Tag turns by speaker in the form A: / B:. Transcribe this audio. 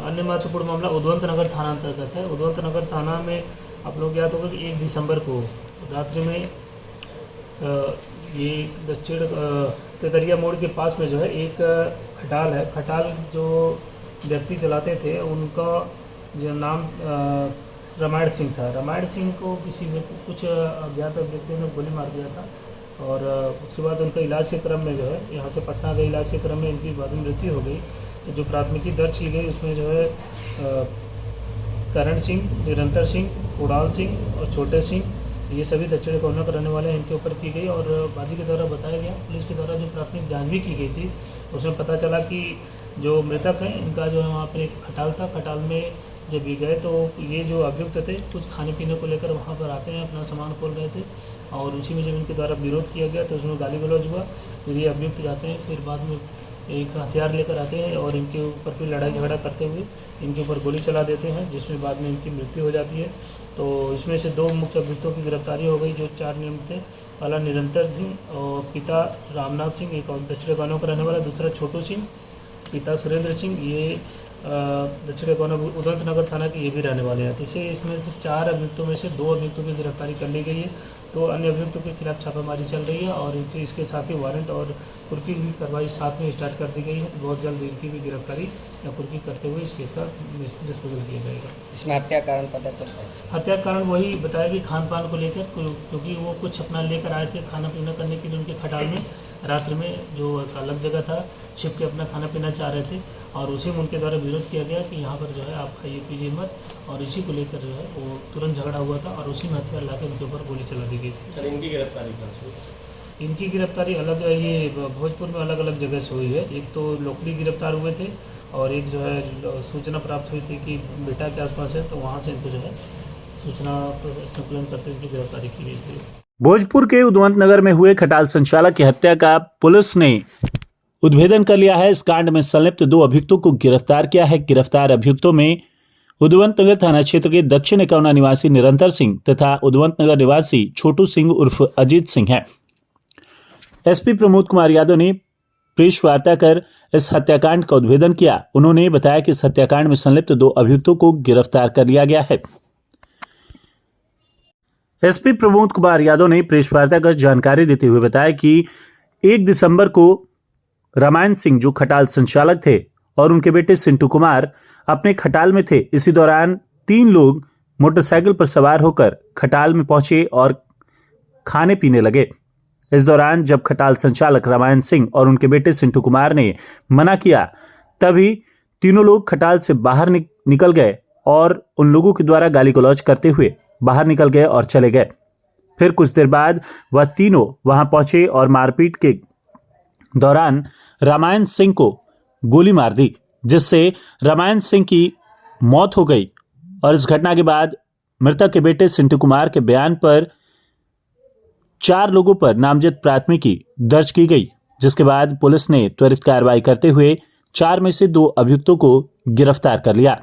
A: अन्य महत्वपूर्ण मामला उद्वंत नगर थाना अंतर्गत है। उद्वंत नगर थाना में आप लोग याद होगा कि 1 दिसंबर को रात्रि में ये दक्षिण तेतरिया मोड़ के पास में जो है एक खटाल है। खटाल जो व्यक्ति चलाते थे उनका जो नाम रामायण सिंह था। रामायण सिंह को किसी व्यक्ति कुछ अज्ञात व्यक्तियों ने गोली मार दिया था और उसके बाद उनका इलाज के क्रम में जो है यहाँ से पटना गए, इलाज के क्रम में इनकी बाद में मृत्यु हो गई। तो जो प्राथमिकी दर्ज की गई उसमें जो है करण सिंह, निरंतर सिंह, कुणाल सिंह और छोटे सिंह ये सभी दक्षिण कोना का रहने वाले हैं, इनके ऊपर की गई। और वादी के द्वारा बताया गया, पुलिस के द्वारा जो प्राथमिक जांच भी की गई थी उसमें पता चला कि जो मृतक हैं इनका जो है वहाँ पर एक खटाल था। खटाल में जब ये गए तो ये जो अभियुक्त थे कुछ खाने पीने को लेकर वहाँ पर आते हैं, अपना सामान खोल रहे थे और उसी में जब इनके द्वारा विरोध किया गया तो उसमें गाली गलौज हुआ। फिर ये अभियुक्त जाते हैं, फिर बाद में एक हथियार लेकर आते हैं और इनके ऊपर फिर लड़ाई झगड़ा करते हुए इनके ऊपर गोली चला देते हैं, जिसमें बाद में इनकी मृत्यु हो जाती है। तो इसमें से 2 मुख्य अभियुक्तों की गिरफ्तारी हो गई जो 4 नियमित थे। पहला निरंतर सिंह और पिता रामनाथ सिंह, एक और दक्षिण गांव का रहने वाला, दूसरा छोटू सिंह, पिता सुरेंद्र सिंह, ये दक्षिण कोना उद्वंत नगर थाना के ये भी रहने वाले हैं। इसे इसमें से 4 अभियुक्तों में से 2 अभियुक्तों की गिरफ्तारी कर ली गई है। तो अन्य अभियुक्तों के खिलाफ छापामारी चल रही है और इसके साथ ही वारंट और कुर्की की कार्रवाई साथ में स्टार्ट कर दी गई है। तो बहुत जल्द इनकी भी गिरफ्तारी या कुर्की करते हुए इस केस का डिस्पोजल किया जाएगा।
B: इसमें हत्या कारण पता चल रहा है?
A: हत्या कारण वही बताया कि खान पान को लेकर, क्योंकि वो कुछ अपना लेकर आए थे खाना पीना करने के लिए उनके खटाल में रात्रि में, जो अलग जगह था, छिप के अपना खाना पीना चाह रहे थे और उसी में उनके द्वारा विरोध किया गया कि यहाँ पर जो है आप खाइए पीजिए मत, और इसी को लेकर जो है वो तुरंत झगड़ा हुआ था और उसी में हथियार लाकर उनके ऊपर गोली चला दी गई थी।
C: सर, इनकी गिरफ्तारी कहाँ से हुई?
A: इनकी गिरफ्तारी अलग, ये भोजपुर में अलग अलग जगह से हुई है। एक तो लोकली गिरफ्तार हुए थे और एक जो है सूचना प्राप्त हुई थी कि बेटा के आसपास है, तो वहाँ से इनको जो है सूचना संकलन करते इनकी गिरफ्तारी की गई थी।
D: भोजपुर के उद्वंत नगर में हुए खटाल संचालक की हत्या का पुलिस ने उद्भेदन कर लिया है। इस कांड में संलिप्त 2 अभियुक्तों को गिरफ्तार किया है। गिरफ्तार अभियुक्तों में उद्वंत नगर थाना क्षेत्र के दक्षिण एकौना निवासी निरंतर सिंह तथा उद्वंत नगर निवासी छोटू सिंह उर्फ अजीत सिंह है। एसपी प्रमोद कुमार यादव ने प्रेस वार्ता कर इस हत्याकांड का उद्भेदन किया। उन्होंने बताया कि इस हत्याकांड में संलिप्त 2 अभियुक्तों को गिरफ्तार कर लिया गया है। एसपी प्रमोद कुमार यादव ने प्रेस वार्ता कर जानकारी देते हुए बताया कि 1 दिसंबर को रामायण सिंह जो खटाल संचालक थे और उनके बेटे सिंटू कुमार अपने खटाल में थे। इसी दौरान 3 लोग मोटरसाइकिल पर सवार होकर खटाल में पहुंचे और खाने पीने लगे। इस दौरान जब खटाल संचालक रामायण सिंह और उनके बेटे सिंटू कुमार ने मना किया, तभी तीनों लोग खटाल से बाहर निकल गए और उन लोगों के द्वारा गाली गलौज करते हुए बाहर निकल गए और चले गए। फिर कुछ देर बाद वह तीनों वहां पहुंचे और मारपीट के दौरान रामायण सिंह को गोली मार दी, जिससे रामायण सिंह की मौत हो गई। और इस घटना के बाद मृतक के बेटे सिंटू कुमार के बयान पर 4 लोगों पर नामजद प्राथमिकी दर्ज की गई, जिसके बाद पुलिस ने त्वरित कार्रवाई करते हुए 4 में से 2 अभियुक्तों को गिरफ्तार कर लिया।